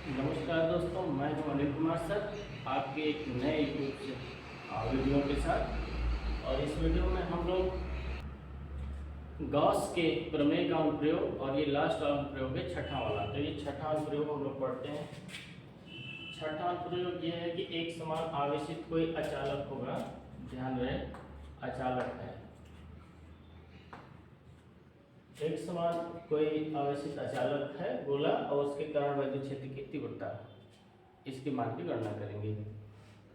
नमस्कार दोस्तों, मैं हूं अनिल कुमार सर, आपके एक नए यूट्यूब वीडियो के साथ। और इस वीडियो में हम लोग गॉस के प्रमेय का अनुप्रयोग और ये लास्ट अनुप्रयोग है छठा वाला। तो ये छठा अनुप्रयोग हम लोग पढ़ते हैं। छठा अनुप्रयोग ये है कि एक समान आवेशित कोई अचालक होगा, ध्यान रहे अचालक है। एक समान कोई आवेशित अचालक है गोला और उसके कारण वैद्युत क्षेत्र की तीव्रता, इसके मान की गणना करेंगे।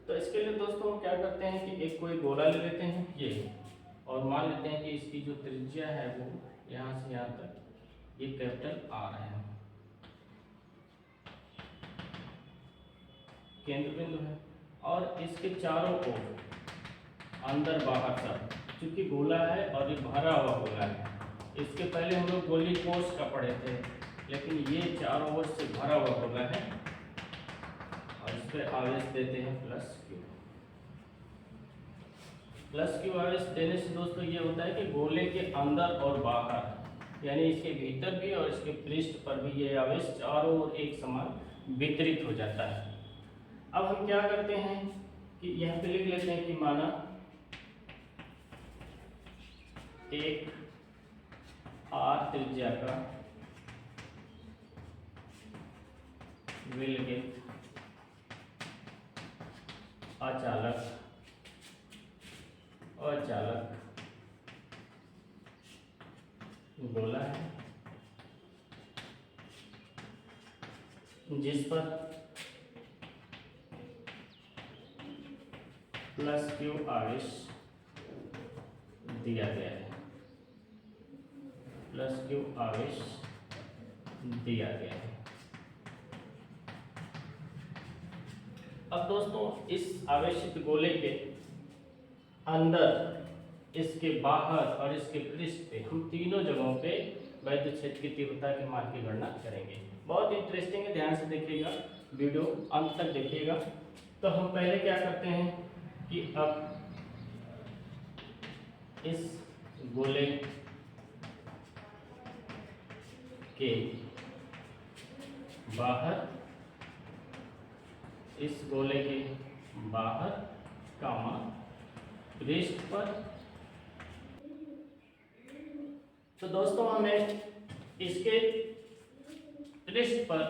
तो इसके लिए दोस्तों हम क्या करते हैं कि एक कोई गोला ले लेते हैं ये, और मान लेते हैं कि इसकी जो त्रिज्या है वो यहाँ से यहाँ तक ये कैपिटल आर है, केंद्र बिंदु है। और इसके चारों ओर अंदर बाहर सब, चूंकि गोला है और ये भरा हुआ गोला है। इसके पहले हम लोग गोली कोष का पढ़े थे, लेकिन ये चारों ओर से भरा हुआ गोला है और इस पर आवेश देते हैं प्लस क्यू। प्लस क्यू आवेश देने से दोस्तों ये होता है कि गोले के अंदर और बाहर, यानी इसके भीतर भी और इसके पृष्ठ पर भी ये आवेश चारों ओर एक समान वितरित हो जाता है। अब हम क्या करते हैं कि यहाँ पे लिख लेते हैं कि माना एक आर त्रिज्या का विलगित अचालक गोला है जिस पर प्लस क्यू आवेश दिया गया है, प्लस क्यू आवेश दिया गया है। अब दोस्तों इस आवेशित गोले के अंदर, इसके बाहर और इसके पृष्ठ पे हम तीनों जगहों पे वैद्युत क्षेत्र की तीव्रता के मान की गणना करेंगे। बहुत इंटरेस्टिंग है, ध्यान से देखिएगा, वीडियो अंत तक देखिएगा। तो हम पहले क्या करते हैं कि अब इस गोले के बाहर, इस गोले के बाहर कामा पृष्ठ पर, तो दोस्तों हमें इसके पृष्ठ पर,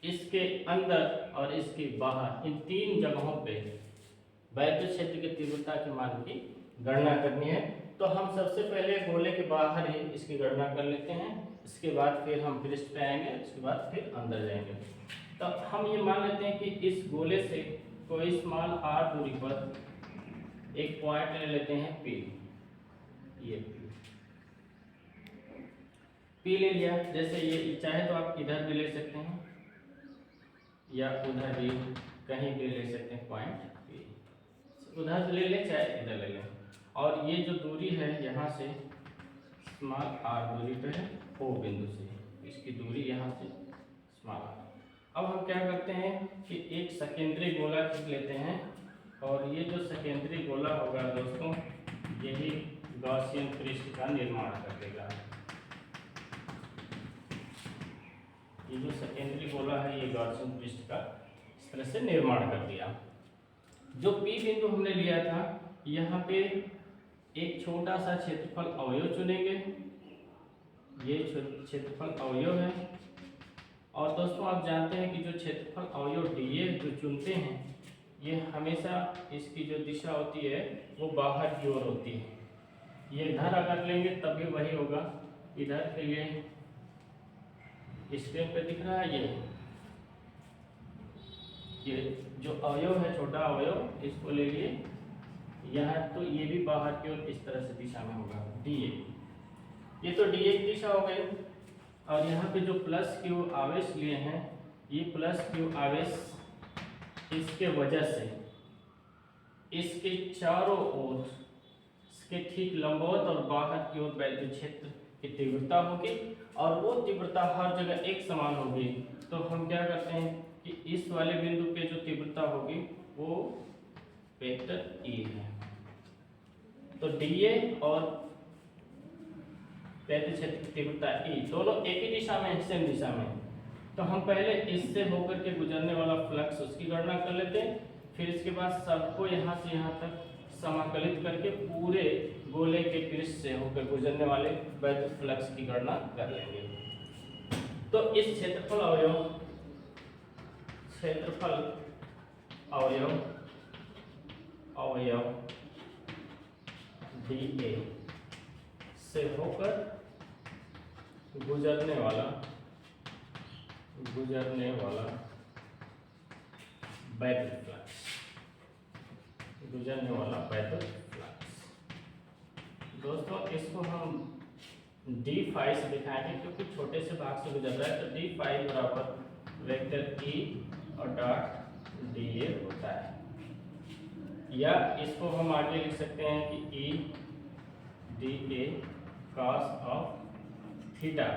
इसके अंदर और इसके बाहर, इन तीन जगहों पे वैद्युत क्षेत्र की तीव्रता के मान की गणना करनी है। तो हम सबसे पहले गोले के बाहर ही इसकी गणना कर लेते हैं, इसके बाद फिर हम पृष्ठ पे आएंगे, उसके बाद फिर अंदर जाएंगे। तो हम ये मान लेते हैं कि इस गोले से कोई स्मॉल आर दूरी पर एक पॉइंट ले लेते हैं पी। ये पी ले लिया, जैसे ये चाहे तो आप इधर भी ले सकते हैं या उधर भी कहीं भी ले सकते हैं पॉइंट पी, उधर से ले लें चाहे इधर ले लें। और ये जो दूरी है यहाँ से स्मॉल आर दूरी पे है ओ बिंदु से, इसकी दूरी यहाँ से स्मॉल आर। अब हम क्या करते हैं कि एक सेकेंडरी गोला खींच लेते हैं, और ये जो सेकेंडरी गोला होगा दोस्तों, यही गॉसियन पृष्ठ का निर्माण कर देगा। ये जो सेकेंडरी गोला है ये गॉसियन पृष्ठ का इस तरह से निर्माण कर दिया। जो पी बिंदु हमने लिया था, यहाँ पे एक छोटा सा क्षेत्रफल अवयव चुनेंगे, ये क्षेत्रफल अवयव है। और दोस्तों आप जानते हैं कि जो क्षेत्रफल अवयव डीए जो चुनते हैं, ये हमेशा इसकी जो दिशा होती है वो बाहर की ओर होती है। ये इधर अगर लेंगे तब भी वही होगा। इधर के लिए स्क्रीन पे दिख रहा है ये जो अवयव है, छोटा अवयव, इसको ले लिए यहाँ, तो ये भी बाहर की ओर इस तरह से दिशा में होगा डीए। ये तो डीए की दिशा हो गई। और यहाँ पे जो प्लस क्यू आवेश लिए हैं, ये प्लस क्यू आवेश इसके वजह से इसके चारों ओर, इसके ठीक लंबवत और बाहर की ओर वैद्युत क्षेत्र की तीव्रता होगी, और वो तीव्रता हर जगह एक समान होगी। तो हम क्या करते हैं कि इस वाले बिंदु पे जो तीव्रता होगी वो वेक्टर ई है। तो डीए और वैद्युत क्षेत्र की तीव्रता ई दोनों एक ही दिशा में, सेम दिशा में, तो हम पहले इससे होकर के गुजरने वाला फ्लक्स उसकी गणना कर लेते हैं, फिर इसके बाद सबको यहाँ से यहाँ तक समाकलित करके पूरे गोले के पृष्ठ से होकर गुजरने वाले वैद्युत फ्लक्स की गणना कर लेंगे। तो इस क्षेत्रफल अवयव dA से होकर गुजरने वाला वैद्युत फ्लक्स, दोस्तों इसको हम d फाई से दिखाएंगे क्योंकि छोटे से भाग से गुजर रहा है। तो d फाई बराबर वेक्टर E और डॉट dA होता है, या इसको हम आगे लिख सकते हैं कि E dA cos of theta.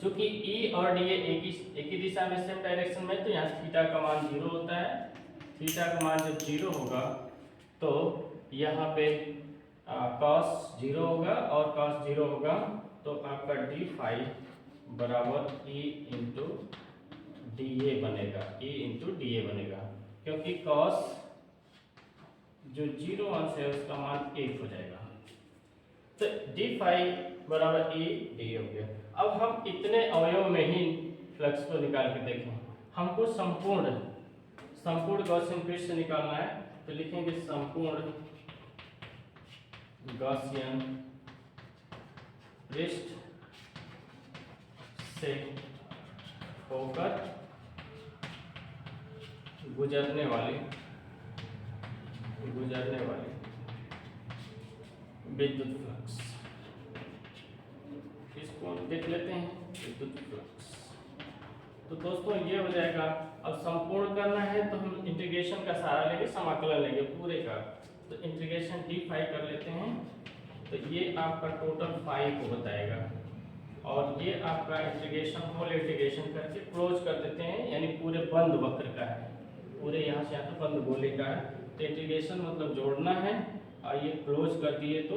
चूंकि E और dA एक ही दिशा में सेम डायरेक्शन में, तो यहाँ थीटा का मान 0 होता है। थीटा का मान जब 0 होगा तो यहाँ पे cos 0 होगा, और cos 0 होगा तो आपका d फाई बराबर E इंटू dA बनेगा, क्योंकि cos जो 0 अंश है उसका मान 1 हो जाएगा। तो d फाई बराबर E dA हो गया। अब हम इतने अवयव में ही फ्लक्स को निकाल के देखें। हमको संपूर्ण गॉसियन पृष्ठ से निकालना है, तो लिखेंगे संपूर्ण गॉसियन पृष्ठ से होकर गुजरने वाली विद्युत फ्लक्स, इसको देख लेते हैं विद्युत फ्लक्स। तो दोस्तों ये हो जाएगा। अब संपूर्ण करना है तो हम इंटीग्रेशन का सहारा लेंगे, समाकलन लेंगे पूरे का। तो इंटीग्रेशन d फाई कर लेते हैं, तो ये आपका टोटल फाई को बताएगा, और ये आपका होल इंटीग्रेशन करके क्लोज कर देते हैं, यानी पूरे बंद वक्र का है, पूरे यहाँ से यहाँ बंद गोले का है। तो इंटीग्रेशन मतलब जोड़ना है, और ये क्लोज कर दिए तो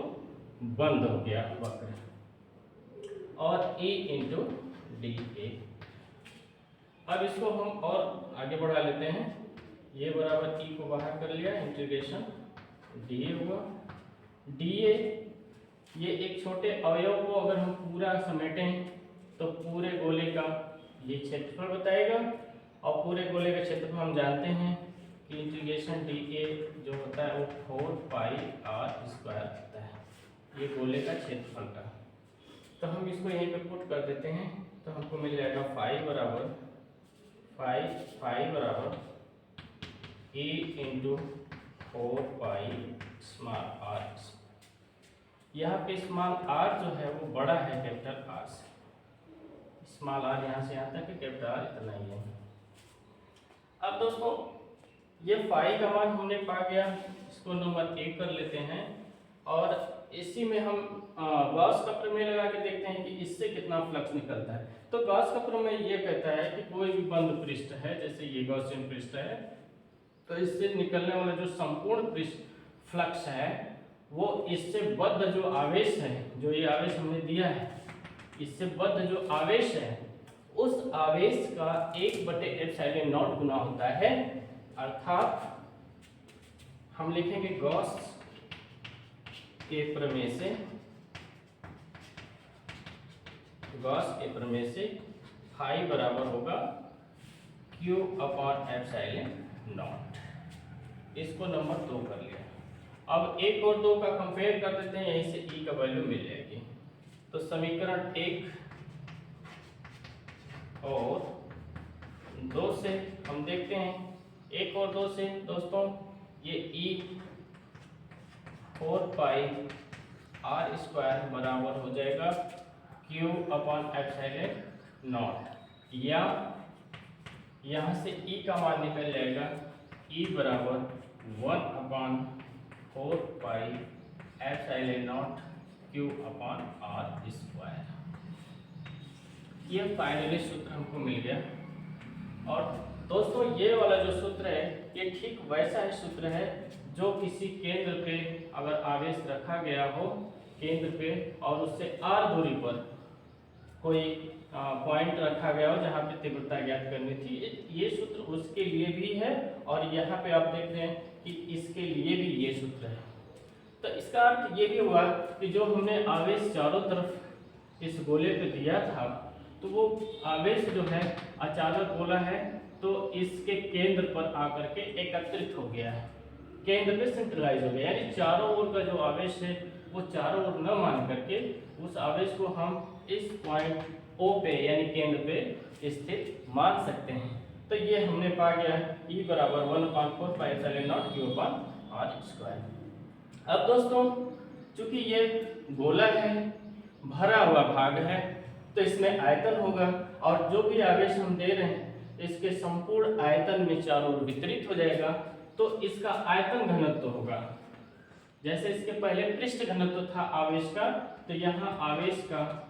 बंद हो गया वक्र, और E इंटू dA। अब इसको हम और आगे बढ़ा लेते हैं। ये बराबर E को बाहर कर लिया, इंटीग्रेशन dA हुआ। dA ये एक छोटे अवयव को अगर हम पूरा समेटें तो पूरे गोले का ये क्षेत्रफल बताएगा, और पूरे गोले का क्षेत्रफल हम जानते हैं कि इंटीग्रेशन dA जो होता है वो 4 पाई r² होता है, ये गोले का क्षेत्रफल का। तो हम इसको यहीं पे पुट कर देते हैं, तो हमको मिल जाएगा फाई बराबर E into 4 pi small r। यहाँ पे स्मॉल r जो है वो बड़ा है कैपिटल R से, स्मॉल r यहाँ से यहाँ तक है, कैपिटल R इतना ही है। अब दोस्तों ये फाई का मान हमने पा गया, इसको नंबर 1 कर लेते हैं, और इसी में हम गॉस का प्रमेय लगा के देखते हैं कि इससे कितना फ्लक्स निकलता है। तो गॉस का प्रमेय ये कहता है कि कोई भी बंद पृष्ठ है, जैसे ये गॉसियन पृष्ठ है, तो इससे निकलने वाला जो संपूर्ण पृष्ठ फ्लक्स है वो इससे बद्ध जो आवेश है, जो ये आवेश हमने दिया है, इससे बद्ध जो आवेश है उस आवेश का 1/ε0 गुना होता है। अर्थात हम लिखेंगे गॉस के प्रमेय से फाई बराबर होगा Q/ε0। इसको नंबर 2 कर लिया। अब 1 और 2 का कंपेयर कर देते हैं, यहीं से E का वैल्यू मिल जाएगी। तो समीकरण 1 और 2 से हम देखते हैं, 1 और 2 से दोस्तों ये E 4 पाई r² बराबर हो जाएगा Q/ε0, या यहाँ से E का मान निकल जाएगा E बराबर 1/4 पाई ε0 Q/r²। ये फाइनली सूत्र हमको मिल गया। और दोस्तों ये वाला जो सूत्र है ये ठीक वैसा ही सूत्र है जो किसी केंद्र पे अगर आवेश रखा गया हो केंद्र पे, और उससे r दूरी पर कोई पॉइंट रखा गया हो जहाँ पे तीव्रता ज्ञात करनी थी, ये सूत्र उसके लिए भी है और यहाँ पे आप देख रहे हैं कि इसके लिए भी ये सूत्र है। तो इसका अर्थ ये भी हुआ कि जो हमने आवेश चारों तरफ इस गोले पे दिया था, तो वो आवेश जो है अचालक गोला है तो इसके केंद्र पर आकर के एकत्रित हो गया है, केंद्र पे सेंट्रलाइज हो गया, यानी चारों ओर का जो आवेश है वो चारों ओर न मान करके उस आवेश को हम इस पॉइंट O पे यानी केंद्र पे स्थित मान सकते हैं। तो ये हमने पा गया E बराबर 1/4πε0 Q/r²। अब दोस्तों चूंकि ये गोला है, भरा हुआ भाग है, तो इसमें आयतन होगा और जो भी आवेश हम दे रहे हैं इसके संपूर्ण आयतन में चारों ओर वितरित हो जाएगा, तो इसका आयतन घनत्व होगा। जैसे इसके पहले पृष्ठ घनत्व था आवेश का, तो यहाँ आवेश का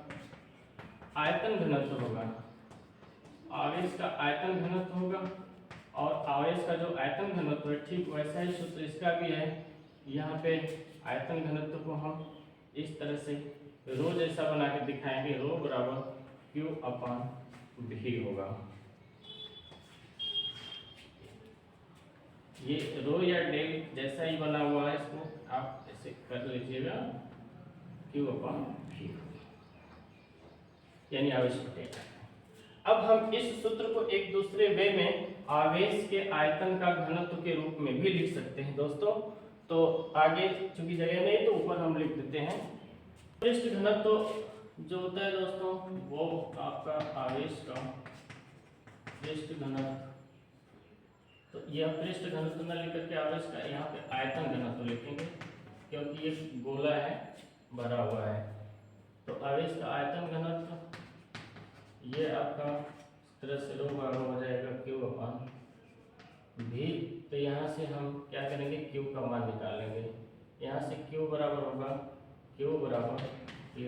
आयतन घनत्व होगा, आवेश का आयतन घनत्व होगा और आवेश का जो आयतन घनत्व है ठीक वैसा ही सूत्र इसका भी है। यहाँ पे आयतन घनत्व को हम इस तरह से रो जैसा बना के दिखाएंगे, रो बराबर Q/V होगा। ये रो या डेल जैसा ही बना हुआ है, इसको आप ऐसे कर लीजिएगा, Q/V यानी आवेश घटेगा। अब हम इस सूत्र को एक दूसरे वे में आवेश के आयतन का घनत्व के रूप में भी लिख सकते हैं दोस्तों। तो आगे चूंकि जगह नहीं तो ऊपर हम लिख देते हैं। पृष्ठ घनत्व जो होता है दोस्तों वो आपका आवेश का पृष्ठ घनत्व, तो यह पृष्ठ घनत्व न लिख करके आवेश का यहाँ पे आयतन घनत्व लिखेंगे, क्योंकि ये गोला है, भरा हुआ है। तो आवेश का आयतन घनत्व ये आपका इस तरह से रो बराबर हो जाएगा Q/V। तो यहाँ से हम क्या करेंगे, Q का मान निकालेंगे। यहाँ से Q बराबर होगा Q बराबर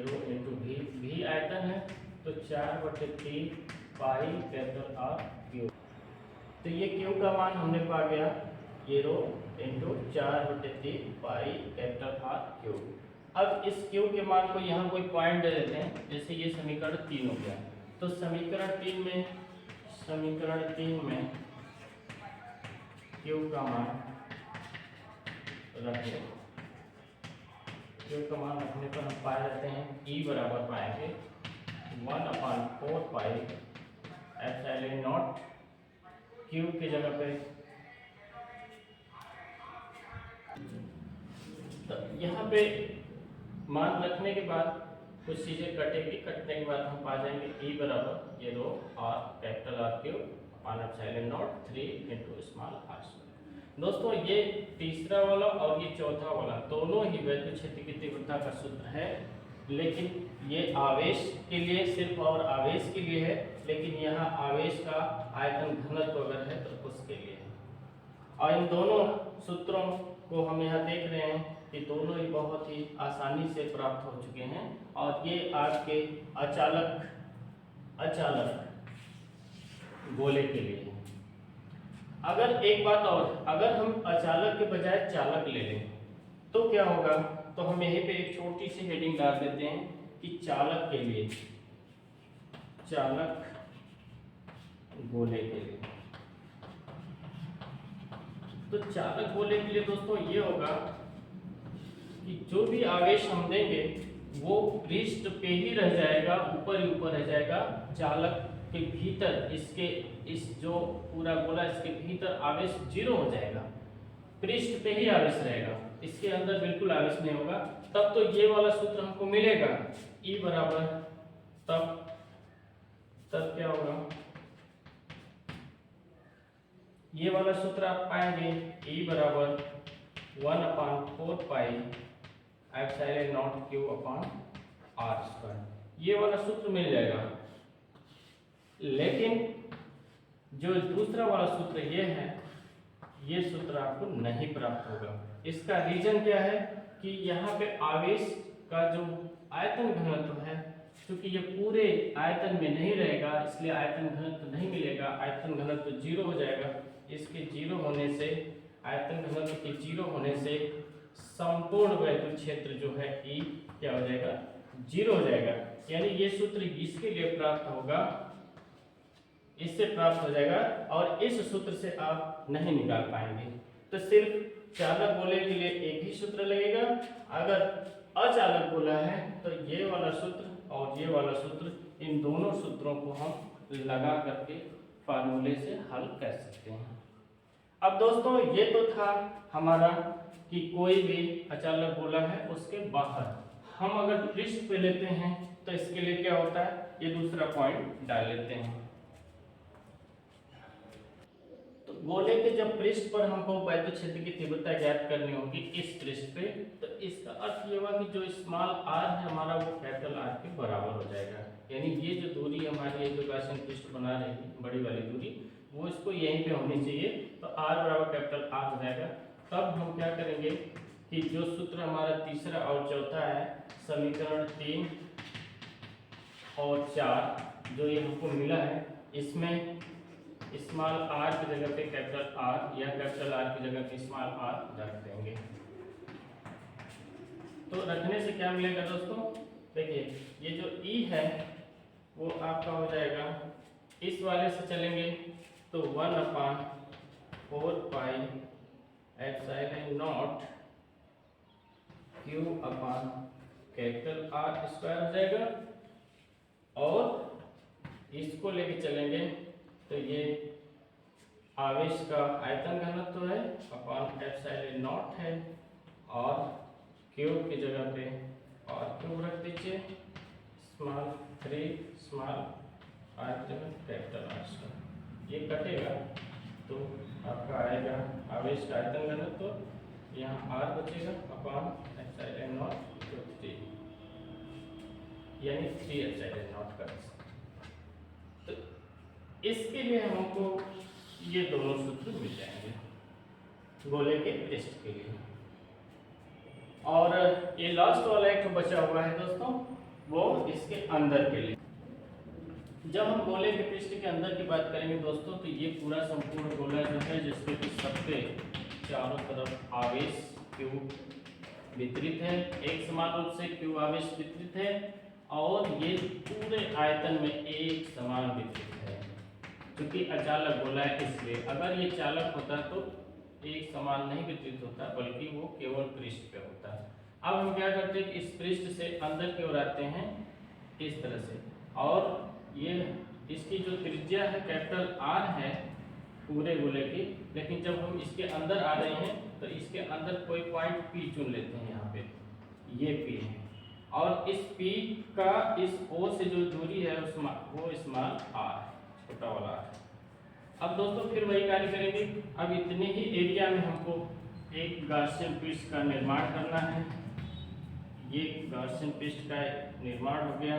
रो इंटू V, V आयतन है तो 4/3 पाई कैपिटल R क्यूब। तो ये Q का मान हमने पा गया, ये rho into 4/3 pi capital R cube. अब इस Q के मान को यहाँ कोई पॉइंट दे देते हैं, जैसे ये समीकरण 3 हो गया, तो समीकरण 3 में Q का मान रखें, Q का मान रखने पर हम पा जाते हैं E बराबर पाएंगे 1/4πε0 Q की जगह पे। तो यहाँ पे मान रखने के बाद कुछ चीजें कटेगी, कटने के बाद हम पा जाएंगे E बराबर ये रो R capital R क्यूब/0 3 into small r²। दोस्तों ये तीसरा वाला और ये चौथा वाला दोनों ही वैद्युत क्षेत्र की तीव्रता का सूत्र है, लेकिन ये आवेश के लिए सिर्फ और आवेश के लिए है, लेकिन यहाँ आवेश का आयतन घनत्व अगर है तो उसके लिए है। और इन दोनों सूत्रों को हम यहाँ देख रहे हैं कि दोनों ही बहुत ही आसानी से प्राप्त हो चुके हैं और ये आपके अचालक गोले के लिए। अगर एक बात और, अगर हम अचालक के बजाय चालक ले लें तो क्या होगा, तो हम यहीं पे एक छोटी सी हेडिंग डाल देते हैं कि चालक के लिए, चालक गोले के लिए। तो चालक गोले के लिए दोस्तों ये होगा कि जो भी आवेश हम देंगे वो पृष्ठ पे ही रह जाएगा, ऊपर ही ऊपर रह जाएगा। चालक के भीतर इसके इस जो पूरा गोला इसके भीतर आवेश 0 हो जाएगा, पृष्ठ पे ही आवेश रहेगा, इसके अंदर बिल्कुल आवेश नहीं होगा। तब तो ये वाला सूत्र हमको मिलेगा E बराबर, तब क्या होगा, ये वाला सूत्र आप पाएंगे E बराबर 1/4πε0 Q/r²। ये वाला सूत्र मिल जाएगा। लेकिन जो दूसरा वाला सूत्र ये है, ये सूत्र आपको नहीं प्राप्त होगा। इसका रीजन क्या है कि यहाँ पे आवेश का जो आयतन घनत्व है, क्योंकि ये पूरे आयतन में नहीं रहेगा इसलिए आयतन घनत्व नहीं मिलेगा, आयतन घनत्व 0 हो जाएगा। इसके 0 होने से, आयतन घनत्व के 0 होने से संपूर्ण वैद्युत क्षेत्र जो है E क्या हो जाएगा, जीरो हो जाएगा, यानी ये सूत्र इसके लिए प्राप्त होगा, इससे प्राप्त हो जाएगा, और इस सूत्र से आप नहीं निकाल पाएंगे। तो सिर्फ चालक गोले के लिए एक ही सूत्र लगेगा, अगर अचालक गोला है तो ये वाला सूत्र और ये वाला सूत्र, इन दोनों सूत्रों को हम लगा करके फार्मूले से हल कर सकते हैं। अब दोस्तों ये तो था हमारा कि कोई भी अचालक गोला है उसके बाहर हम अगर पृष्ठ पे लेते हैं तो इसके लिए क्या होता है, ये दूसरा पॉइंट डाल लेते हैं। तो गोले के जब पृष्ठ पर हमको वैद्युत क्षेत्र की तीव्रता ज्ञात करनी होगी इस पृष्ठ पे, तो इसका अर्थ ये हुआ कि जो स्मॉल आर है हमारा वो कैपिटल आर के बराबर हो जाएगा, यानी ये जो दूरी हमारी है जो गॉसियन पृष्ठ बना रही है बड़ी वाली दूरी, वो इसको यहीं पे होनी चाहिए, तो आर बराबर कैपिटल आर हो जाएगा। तब हम क्या करेंगे कि जो सूत्र हमारा तीसरा और चौथा है, समीकरण 3 और 4 जो ये हमको मिला है, इसमें स्मॉल आर की जगह पे कैपिटल आर या कैपिटल आर की जगह पे स्मॉल आर रख देंगे। तो रखने से क्या मिलेगा दोस्तों, देखिए ये जो ई है वो आपका हो जाएगा, इस वाले से चलेंगे तो 1/4 pi epsilon not Q upon capital R square हो जाएगा, और इसको लेके चलेंगे तो ये आवेश का आयतन घनत्व है अपॉन एप्सिलॉन नॉट है, और क्यू की जगह पे और क्यू रख दीजिए, स्मॉल 3 स्मॉल आर की जगह कैपिटल आर स्क्वायर, ये कटेगा तो आपका आएगा आवेश का आयतन घनत्व, यहाँ आर बचेगा अपॉन एप्सिलॉन नॉट तो 3, यानी 3 एप्सिलॉन नॉट का। तो इसके लिए हमको ये दोनों सूत्र मिल जाएंगे गोले के पृष्ठ के लिए। और ये लास्ट वाला एक बचा हुआ है दोस्तों, वो इसके अंदर के लिए। जब हम गोले के पृष्ठ के अंदर की बात करेंगे दोस्तों, तो ये पूरा संपूर्ण गोला जो है जिसके कि सबके चारों तरफ आवेश क्यू वितरित है, एक समान रूप से क्यू आवेश वितरित है, और ये पूरे आयतन में एक समान वितरित है। क्योंकि अचालक गोला है इसलिए, अगर ये चालक होता तो एक समान नहीं वितरित होता, बल्कि वो केवल पृष्ठ पे होता। अब हम क्या करते हैं कि इस पृष्ठ से अंदर की ओर आते हैं इस तरह से, और ये इसकी जो त्रिज्या है कैपिटल आर है पूरे गोले की, लेकिन जब हम इसके अंदर आ रहे हैं तो इसके अंदर कोई पॉइंट पी चुन लेते हैं, यहाँ पे ये पी है, और इस पी का इस ओ से जो दूरी है वो स्मॉल आर है, छोटा वाला आर। अब दोस्तों फिर वही कार्य करेंगे, अब इतने ही एरिया में हमको एक गॉसियन पृष्ठ का निर्माण करना है। ये गॉसियन पृष्ठ का निर्माण हो गया,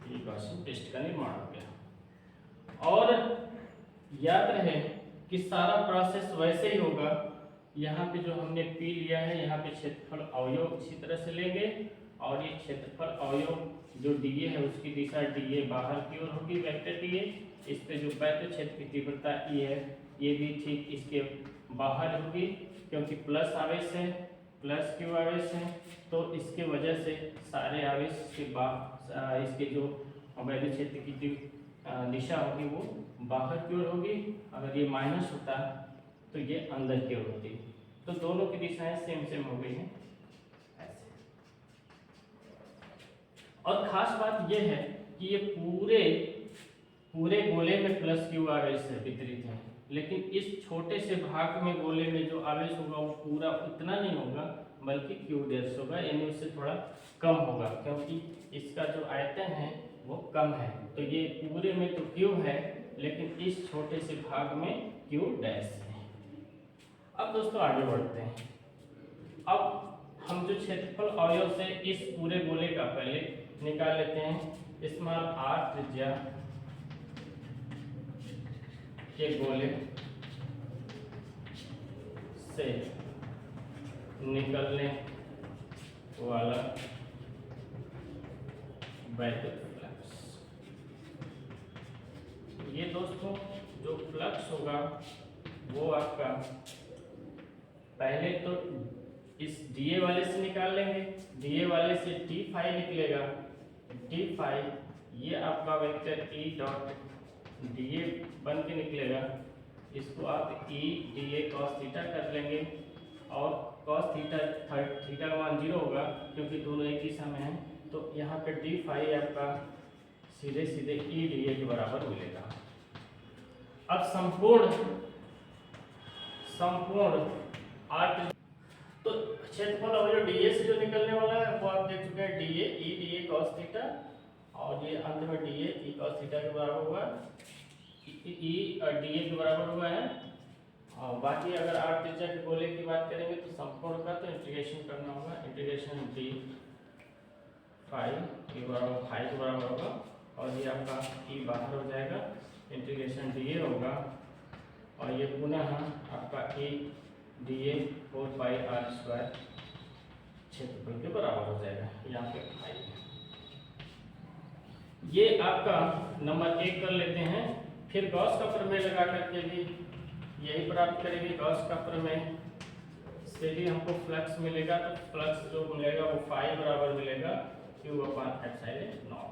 ये गॉसियन पृष्ठ का निर्माण हो गया। और याद रहे कि सारा प्रोसेस वैसे ही होगा, यहाँ पे जो हमने पी लिया है, यहाँ पे क्षेत्रफल अवयव इसी तरह से लेंगे, और ये क्षेत्रफल अवयव जो डीए है उसकी दिशा डीए बाहर की ओर होगी, वेक्टर डीए। इस पे जो वैद्युत क्षेत्र की तीव्रता ई है ये भी ठीक इसके बाहर होगी, क्योंकि प्लस आवेश है, प्लस क्यू आवेश है, तो इसके वजह से सारे आवेश के इसके जो वैद्युत क्षेत्र की दिशा होगी वो बाहर की ओर होगी। अगर ये माइनस होता तो ये अंदर की ओर होती, तो दोनों की दिशाएं सेम सेम हो गई हैं ऐसे। और खास बात ये है कि ये पूरे गोले में प्लस क्यू आवेश वितरित है, लेकिन इस छोटे से भाग में गोले में जो आवेश होगा वो पूरा उतना नहीं होगा, बल्कि क्यू डैश होगा, यानी उससे थोड़ा कम होगा, क्योंकि इसका जो आयतन है वो कम है। तो ये पूरे में तो क्यू है, लेकिन इस छोटे से भाग में क्यू डैश है। अब दोस्तों आगे बढ़ते हैं। अब हम जो क्षेत्रफल अवयव से इस पूरे गोले का पहले निकाल लेते हैं। स्मॉल आर त्रिज्या के गोले से निकलने वाला वैद्युत फ्लक्स, ये दोस्तों जो फ्लक्स होगा वो आपका पहले तो इस DA वाले से निकाल लेंगे, DA वाले से टी फाई निकलेगा, टी फाई ये आपका वेक्टर E डॉट DA बन के निकलेगा। इसको आप E DA cos थीटा कर लेंगे और cos थीटा थीटा का मान 0 होगा क्योंकि दोनों एक दिशा में हैं, तो यहाँ पे डी फाई आपका सीधे सीधे E DA के बराबर मिलेगा। अब संपूर्ण आर्क तो क्षेत्रफल और जो DA से जो निकलने वाला है वो आप देख चुके हैं, DA E DA cos theta और ये अंत में DA E cos थीटा के बराबर हुआ, E और DA के बराबर हुआ है। और बाकी अगर आर्क त्रिज्या के गोले की बात करेंगे तो संपूर्ण का तो इंटीग्रेशन करना होगा, इंटीग्रेशन डी फाई के बराबर फाई के बराबर होगा और ये आपका E बाहर हो जाएगा, इंटीग्रेशन DA होगा और ये पुनः आपका E DA 4 पाई r स्क्वायर क्षेत्रफल के बराबर हो जाएगा। यहाँ पे फाई ये आपका नंबर 1 कर लेते हैं। फिर गॉस का प्रमेय लगा करके भी यही प्राप्त करेंगे। गॉस का प्रमेय से भी हमको फ्लक्स मिलेगा, तो फ्लक्स जो मिलेगा वो फाई बराबर मिलेगा Q अपॉन एप्सिलॉन नॉट।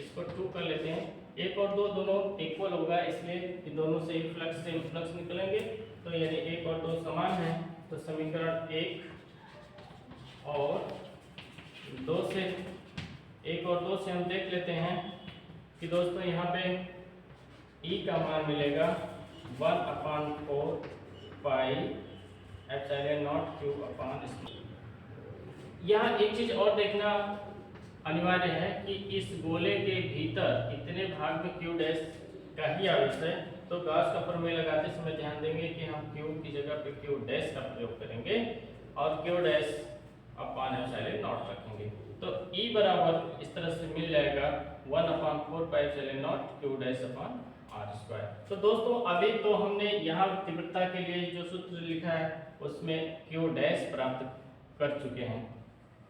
इसको 2 कर लेते हैं, 1 और 2 दोनों इक्वल होगा इसलिए इन दोनों से ही फ्लक्स से फ्लक्स निकलेंगे, तो यानी 1 और 2 समान है, तो समीकरण 1 और 2 से 1 और 2 से हम देख लेते हैं कि दोस्तों यहाँ पे E का मान मिलेगा 1/4 pi epsilon naught Q upon square. यहाँ एक चीज और देखना अनिवार्य है कि इस गोले के भीतर इतने भाग में Q डैश का ही आवेश है, तो गॉस का प्रमेय लगाते समय ध्यान देंगे कि हम Q की जगह पे Q डैश का प्रयोग करेंगे और Q dash upon epsilon not रखेंगे, तो E बराबर इस तरह से मिल जाएगा 1/4 pi epsilon naught Q dash upon r square. तो दोस्तों अभी तो हमने यहाँ तीव्रता के लिए जो सूत्र लिखा है उसमें Q डैश प्राप्त कर चुके हैं।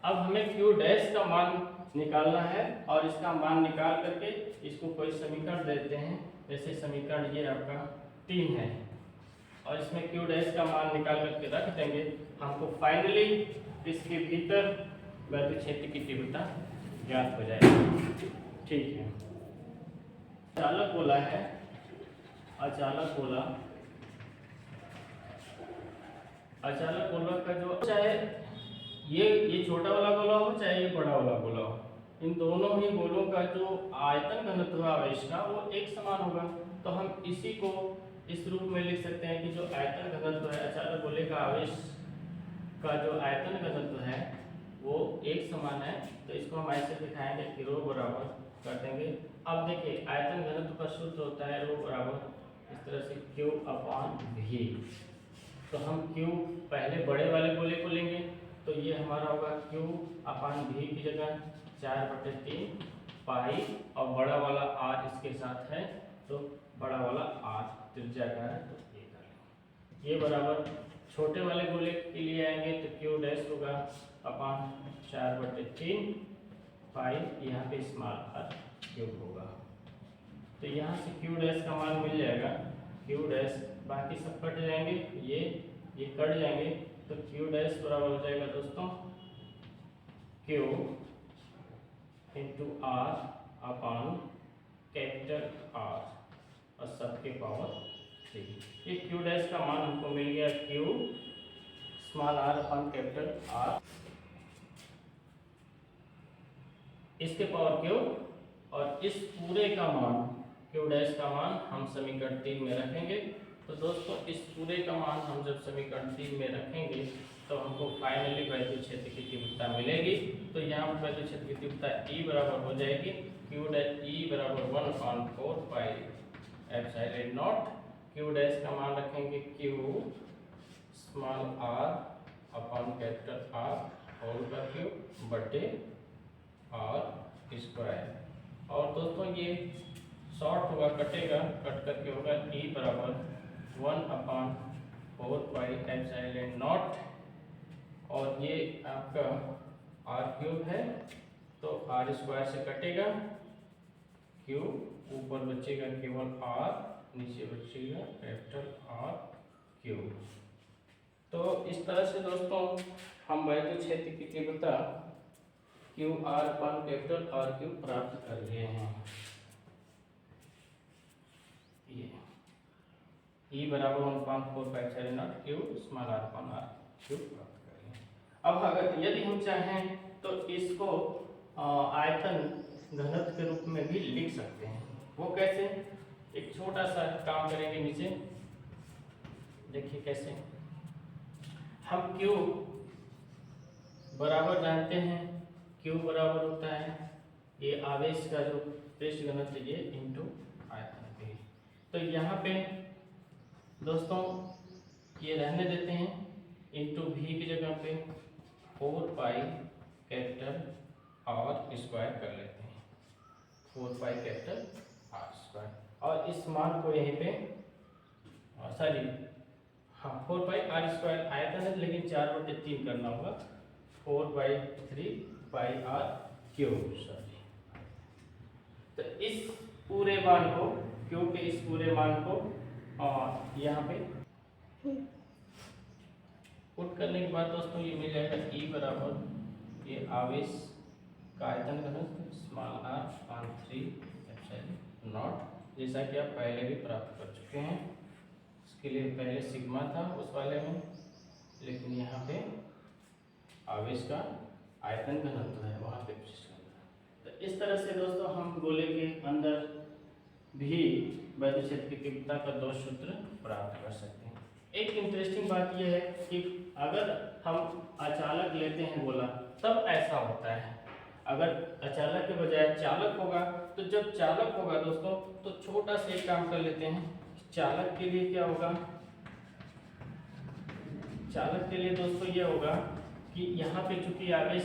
अब हमें Q डैश का मान निकालना है और इसका मान निकाल करके इसको कोई समीकरण देते हैं, जैसे समीकरण ये आपका 3 है और इसमें Q डैश का मान निकाल करके रख देंगे। हमको फाइनली इसके भीतर वैद्युत क्षेत्र की तीव्रता ज्ञात हो जाएगी। ठीक है, अचालक गोला है, अचालक गोला का जो चाहे ये छोटा वाला गोला हो चाहे ये बड़ा वाला गोला हो, इन दोनों ही गोलों का जो आयतन घनत्व आवेश का वो एक समान होगा। तो हम इसी को इस रूप में लिख सकते हैं कि जो आयतन घनत्व है अचालक गोले का आवेश का जो आयतन घनत्व है वो एक समान है, तो इसको हम ऐसे दिखाएंगे कि रो बराबर कर देंगे। अब देखिए आयतन घनत्व का सूत्र होता है रो बराबर इस तरह से Q अपॉन V। तो हम Q पहले बड़े वाले गोले को लेंगे, तो ये हमारा होगा Q अपॉन V की जगह 4/3 पाई और बड़ा वाला R इसके साथ है, तो बड़ा वाला R त्रिज्या का है, तो ये कर ये बराबर छोटे वाले गोले के लिए आएंगे तो Q डैश होगा अपॉन 4/3 पाई, यहाँ पे स्मॉल r क्यूब होगा। तो यहाँ से Q डैश का मान मिल जाएगा, Q डैश बाकी सब कट जाएंगे, ये कट जाएंगे, तो Q डैश बराबर हो जाएगा दोस्तों Q into R upon capital R और सबके पावर 3। ये Q डैश का मान हमको मिल गया Q small r upon capital R इसके पावर Q, और इस पूरे का मान Q डैश का मान हम समीकरण 3 में रखेंगे। तो दोस्तों इस पूरे का मान हम जब समीकरण 3 में रखेंगे तो हमको फाइनली वैद्युत क्षेत्र की तीव्रता मिलेगी। तो यहाँ पर वैद्युत क्षेत्र की तीव्रता E बराबर हो जाएगी Q डैश E बराबर 1/4 pi epsilon naught. Q dash का मान रखेंगे Q small r upon capital R whole का क्यूब बटे R स्क्वायर। और दोस्तों ये शॉर्ट होगा, कटेगा, कट करके होगा E बराबर 1/4 पाई एप्सिलॉन नॉट, और ये आपका R क्यूब है तो R स्क्वायर से कटेगा, क्यू, ऊपर बचेगा केवल आर, नीचे बचेगा कैपिटल आर क्यू। तो इस तरह से दोस्तों हम वैद्युत क्षेत्र की तीव्रता Q R upon capital R Q प्राप्त कर लिए हैं। ये E बराबर 1.4570 Q small R upon R Q प्राप्त कर लिए। अब अगर यदि हम चाहें तो इसको आयतन घनत्व के रूप में भी लिख सकते हैं। वो कैसे? एक छोटा सा काम करेंगे नीचे, देखिए कैसे। हम Q बराबर जानते हैं, Q बराबर होता है ये आवेश का जो पृष्ठ घनत्व ये इंटू आयतन पे। तो यहाँ पे दोस्तों ये रहने देते हैं, इंटू V की जगह पे 4 पाई कैपिटल आर स्क्वायर कर लेते हैं, 4 पाई कैपिटल आर स्क्वायर। और इस मान को यहीं पे सॉरी हाँ 4 पाई आर स्क्वायर आयतन है, लेकिन 4/3 करना होगा, 4/3 पाई आर क्यूब। सॉरी, तो इस पूरे मान को, क्योंकि इस पूरे मान को और यहाँ पे पुट करने के बाद दोस्तों ये मिल जाएगा E बराबर ये आवेश का आयतन घनत्व small R upon 3 epsilon naught, जैसा कि आप पहले भी प्राप्त कर चुके हैं। इसके लिए पहले सिग्मा था उस वाले में, लेकिन यहाँ पे आवेश का आयतन घनत्व है वहाँ पे। तो इस तरह से दोस्तों हम गोले के अंदर भी वैद्युत क्षेत्र की तीव्रता का दो सूत्र प्राप्त कर सकते हैं। एक इंटरेस्टिंग बात यह है कि अगर हम अचालक लेते हैं गोला तब ऐसा होता है, अगर अचालक के बजाय चालक होगा तो जब चालक होगा दोस्तों तो छोटा सा एक काम कर लेते हैं। चालक के लिए क्या होगा? चालक के लिए दोस्तों ये होगा कि यहाँ पे चूंकि आवेश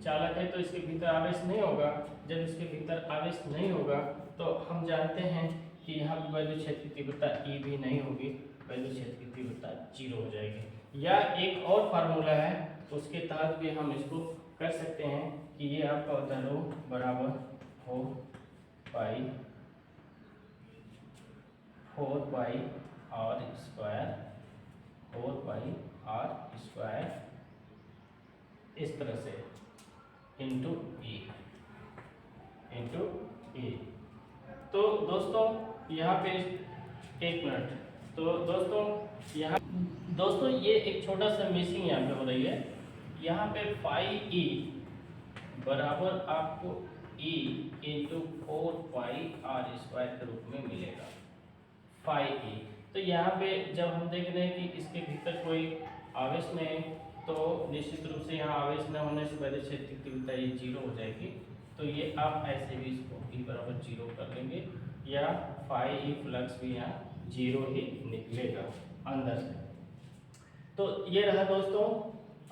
चालक है तो इसके भीतर आवेश नहीं होगा। जब इसके भीतर आवेश नहीं होगा तो हम जानते हैं कि यहाँ पर वैद्युत क्षेत्र की तीव्रता E भी नहीं होगी, वैद्युत क्षेत्र की तीव्रता 0 हो जाएगी। या एक और फार्मूला है उसके तहत भी हम इसको कर सकते हैं कि ये आपका होता है रो बराबर 4 pi R square, 4 pi R square इस तरह से इंटू E। तो दोस्तों यहाँ पे एक मिनट, तो दोस्तों ये एक छोटा सा मिसिंग यहाँ पे हो रही है। यहाँ पे पाई E बराबर आपको E into 4 pi R square के रूप में मिलेगा, पाई E। तो यहाँ पे जब हम देख रहे हैं कि इसके भीतर कोई आवेश नहीं, तो निश्चित रूप से यहाँ आवेश न होने से वैद्युत क्षेत्र की तीव्रता ये 0 हो जाएगी। तो ये आप ऐसे भी इसको E बराबर 0 कर लेंगे, या फाई E फ्लक्स भी यहाँ 0 ही निकलेगा अंदर से। तो ये रहा दोस्तों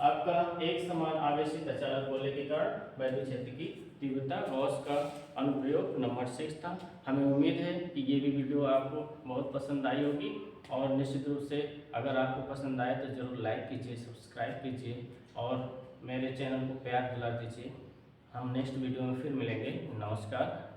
आपका एक समान आवेशित अचालक गोले के कारण वैद्युत क्षेत्र की तीव्रता, गॉस का अनुप्रयोग नंबर 6 था। हमें उम्मीद है कि ये भी वीडियो आपको बहुत पसंद आई होगी, और निश्चित रूप से अगर आपको पसंद आए तो ज़रूर लाइक कीजिए, सब्सक्राइब कीजिए और मेरे चैनल को प्यार दिला दीजिए। हम नेक्स्ट वीडियो में फिर मिलेंगे। नमस्कार।